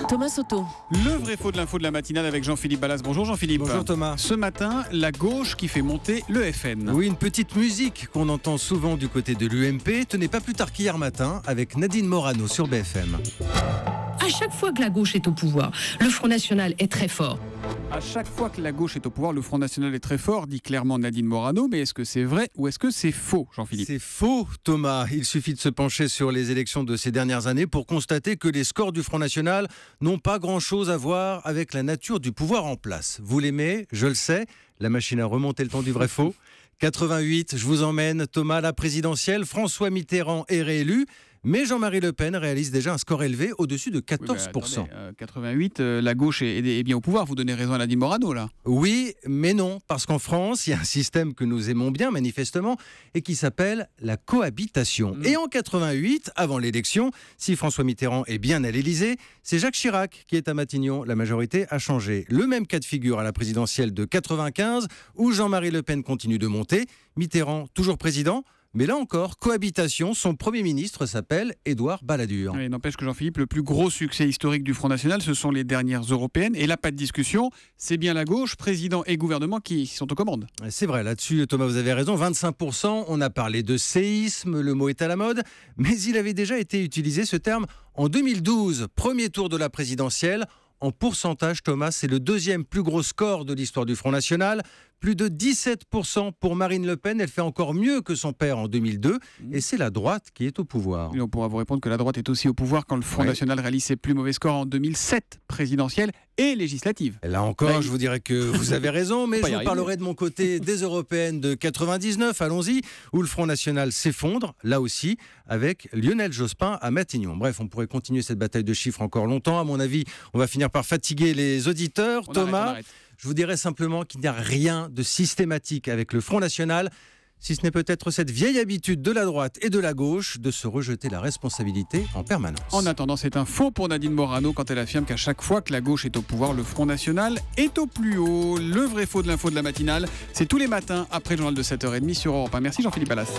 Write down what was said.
Thomas Soto. Le vrai faux de l'info de la matinale avec Jean-Philippe Ballas. Bonjour Jean-Philippe. Bonjour Thomas. Ce matin, la gauche qui fait monter le FN. Oui, une petite musique qu'on entend souvent du côté de l'UMP. Tenez, pas plus tard qu'hier matin avec Nadine Morano sur BFM. À chaque fois que la gauche est au pouvoir, le Front National est très fort. À chaque fois que la gauche est au pouvoir, le Front National est très fort, dit clairement Nadine Morano. Mais est-ce que c'est vrai ou est-ce que c'est faux, Jean-Philippe? C'est faux, Thomas. Il suffit de se pencher sur les élections de ces dernières années pour constater que les scores du Front National n'ont pas grand-chose à voir avec la nature du pouvoir en place. Vous l'aimez, je le sais, la machine à remonter le temps du vrai-faux. 88, je vous emmène, Thomas, la présidentielle. François Mitterrand est réélu. Mais Jean-Marie Le Pen réalise déjà un score élevé au-dessus de 14%. Oui, attendez, 88, la gauche est bien au pouvoir. Vous donnez raison à Nadine Morano, là. Oui, mais non, parce qu'en France, il y a un système que nous aimons bien, manifestement, et qui s'appelle la cohabitation. Et en 88, avant l'élection, si François Mitterrand est bien à l'Élysée, c'est Jacques Chirac qui est à Matignon. La majorité a changé. Le même cas de figure à la présidentielle de 95, où Jean-Marie Le Pen continue de monter. Mitterrand, toujours président. Mais là encore, cohabitation, son Premier ministre s'appelle Édouard Balladur. Il n'empêche que Jean-Philippe, le plus gros succès historique du Front National, ce sont les dernières européennes. Et là, pas de discussion, c'est bien la gauche, président et gouvernement qui sont aux commandes. C'est vrai, là-dessus, Thomas, vous avez raison, 25%, on a parlé de séisme, le mot est à la mode, mais il avait déjà été utilisé ce terme en 2012, premier tour de la présidentielle. En pourcentage, Thomas, c'est le deuxième plus gros score de l'histoire du Front National. Plus de 17% pour Marine Le Pen. Elle fait encore mieux que son père en 2002. Et c'est la droite qui est au pouvoir. Et on pourra vous répondre que la droite est aussi au pouvoir quand le Front National réalise ses plus mauvais scores en 2007, présidentielle et législative. Là encore, je vous dirais que vous avez raison, mais je vous parlerai de mon côté des européennes de 99, allons-y, où le Front National s'effondre, là aussi, avec Lionel Jospin à Matignon. Bref, on pourrait continuer cette bataille de chiffres encore longtemps. À mon avis, on va finir par fatiguer les auditeurs. Thomas, je vous dirais simplement qu'il n'y a rien de systématique avec le Front National, si ce n'est peut-être cette vieille habitude de la droite et de la gauche de se rejeter la responsabilité en permanence. En attendant, c'est un faux pour Nadine Morano quand elle affirme qu'à chaque fois que la gauche est au pouvoir, le Front National est au plus haut. Le vrai faux de l'info de la matinale, c'est tous les matins après le journal de 7h30 sur Europe 1. Merci Jean-Philippe Ballas.